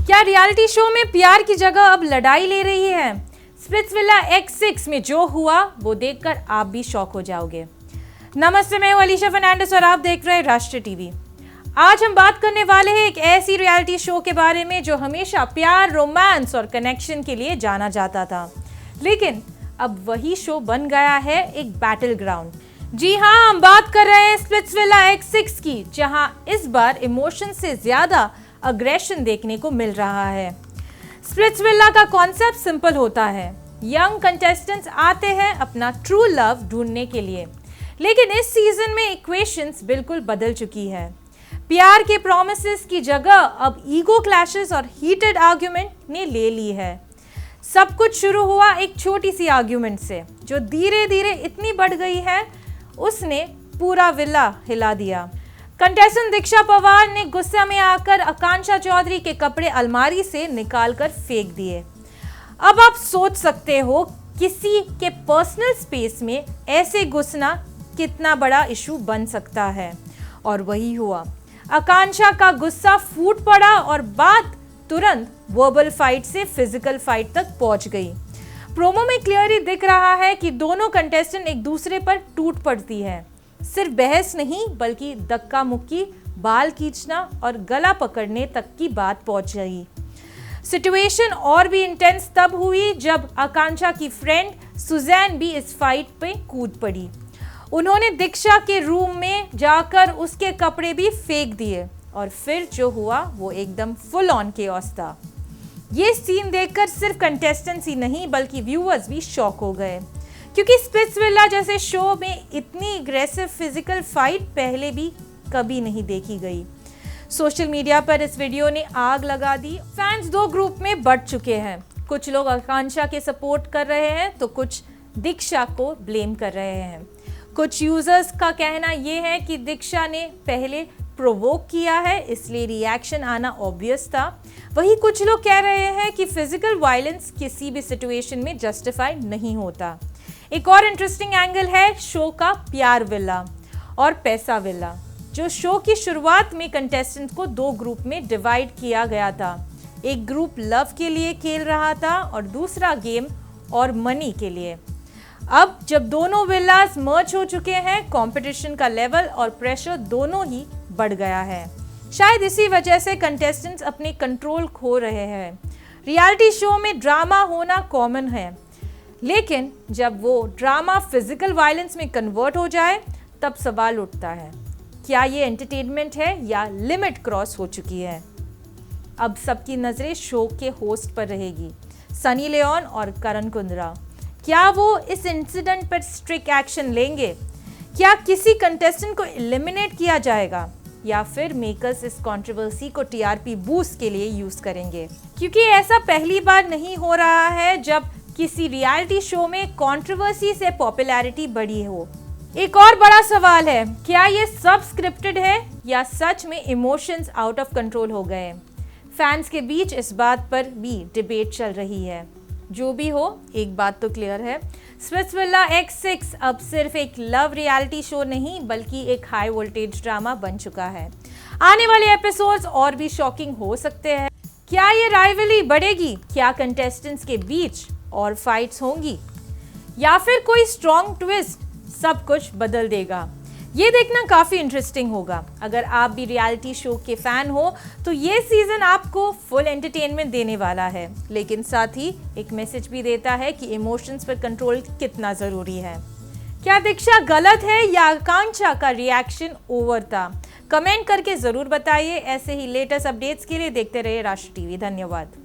क्या reality show में प्यार की जगह अब लड़ाई ले रही है? स्प्लिट्सविला X6 में जो हुआ वो देखकर आप भी शॉक हो जाओगे। नमस्ते, मैं हूं अलीशा फर्नांडिस और आप देख रहे हैं राष्ट्रीय टीवी। आज हम बात करने वाले हैं एक ऐसी रियलिटी शो के बारे में जो हमेशा प्यार, रोमांस और कनेक्शन के लिए जाना जाता था, लेकिन अब वही शो बन गया है एक बैटल ग्राउंड। जी हाँ, हम बात कर रहे हैं स्प्लिट्सविला X6 की, जहां इस बार इमोशन से ज्यादा अग्रेशन देखने को मिल रहा है। स्प्लिट्सविला का कॉन्सेप्ट सिंपल होता है, यंग कंटेस्टेंट्स आते हैं अपना ट्रू लव ढूंढने के लिए, लेकिन इस सीजन में इक्वेशंस बिल्कुल बदल चुकी है। प्यार के प्रॉमिसेस की जगह अब ईगो क्लैशेस और हीटेड आर्ग्यूमेंट ने ले ली है। सब कुछ शुरू हुआ एक छोटी सी आर्ग्यूमेंट से, जो धीरे धीरे इतनी बढ़ गई है उसने पूरा विला हिला दिया। कंटेस्टेंट दीक्षा पवार ने गुस्से में आकर आकांक्षा चौधरी के कपड़े अलमारी से निकालकर फेंक दिए। अब आप सोच सकते हो किसी के पर्सनल स्पेस में ऐसे घुसना कितना बड़ा इशू बन सकता है, और वही हुआ। आकांक्षा का गुस्सा फूट पड़ा और बात तुरंत वर्बल फाइट से फिजिकल फाइट तक पहुंच गई। प्रोमो में क्लियरली दिख रहा है कि दोनों कंटेस्टेंट एक दूसरे पर टूट पड़ती है। सिर्फ बहस नहीं बल्कि धक्का मुक्की, बाल खींचना और गला पकड़ने तक की बात पहुंच गई। सिचुएशन और भी इंटेंस तब हुई जब आकांक्षा की फ्रेंड सुजैन भी इस फाइट पे कूद पड़ी। उन्होंने दीक्षा के रूम में जाकर उसके कपड़े भी फेंक दिए, और फिर जो हुआ वो एकदम फुल ऑन केओस था। ये सीन देखकर सिर्फ कंटेस्टेंट्स ही नहीं बल्कि व्यूअर्स भी शॉक हो गए, क्योंकि स्प्लिट्सविला जैसे शो में इतनी अग्रेसिव फिजिकल फाइट पहले भी कभी नहीं देखी गई। सोशल मीडिया पर इस वीडियो ने आग लगा दी। फैंस दो ग्रुप में बढ़ चुके हैं। कुछ लोग आकांक्षा के सपोर्ट कर रहे हैं तो कुछ दीक्षा को ब्लेम कर रहे हैं। कुछ यूजर्स का कहना यह है कि दीक्षा ने पहले प्रोवोक किया है, इसलिए रिएक्शन आना ऑब्वियस था। वहीं कुछ लोग कह रहे हैं कि फिजिकल वायलेंस किसी भी सिचुएशन में जस्टिफाइड नहीं होता। एक और इंटरेस्टिंग एंगल है शो का प्यार विला और पैसा विला। जो शो की शुरुआत में कंटेस्टेंट को दो ग्रुप में डिवाइड किया गया था। एक ग्रुप लव के लिए खेल रहा था और दूसरा गेम और मनी के लिए। अब जब दोनों विलास मर्ज हो चुके हैं, कंपटीशन का लेवल और प्रेशर दोनों ही बढ़ गया है। शायद इसी वजह से कंटेस्टेंट्स अपने कंट्रोल खो रहे हैं। रियलिटी शो में ड्रामा होना कॉमन है, लेकिन जब वो ड्रामा फिजिकल वायलेंस में कन्वर्ट हो जाए तब सवाल उठता है, क्या ये एंटरटेनमेंट है या लिमिट क्रॉस हो चुकी है? अब सबकी नजरें शो के होस्ट पर रहेगी, सनी लियोन और करण कुंद्रा। क्या वो इस इंसिडेंट पर स्ट्रिक्ट एक्शन लेंगे? क्या किसी कंटेस्टेंट को एलिमिनेट किया जाएगा, या फिर मेकर्स इस कंट्रोवर्सी को टीआरपी बूस्ट के लिए यूज करेंगे? क्योंकि ऐसा पहली बार नहीं हो रहा है जब किसी रियलिटी शो में कंट्रोवर्सी से पॉपुलैरिटी बढ़ी हो। एक और बड़ा सवाल है, क्या ये सब स्क्रिप्टेड है या सच में इमोशंस आउट ऑफ कंट्रोल हो गए? फैंस के बीच इस बात पर भी डिबेट चल रही है। जो भी हो, एक बात तो क्लियर है, स्प्लिट्सविला X6 अब सिर्फ एक लव रियलिटी शो नहीं बल्कि एक हाई वोल्टेज ड्रामा बन चुका है। आने वाले एपिसोड्स और भी शॉकिंग हो सकते हैं। क्या ये राइवलरी बढ़ेगी? क्या कंटेस्टेंट्स के बीच और फाइट्स होंगी, या फिर कोई स्ट्रॉन्ग ट्विस्ट सब कुछ बदल देगा? ये देखना काफी इंटरेस्टिंग होगा। अगर आप भी रियलिटी शो के फैन हो तो ये सीजन आपको फुल एंटरटेनमेंट देने वाला है, लेकिन साथ ही एक मैसेज भी देता है कि इमोशंस पर कंट्रोल कितना जरूरी है। क्या दीक्षा गलत है या आकांक्षा का रिएक्शन ओवर था? कमेंट करके जरूर बताइए। ऐसे ही लेटेस्ट अपडेट्स के लिए देखते रहिए राष्ट्रीय टीवी। धन्यवाद।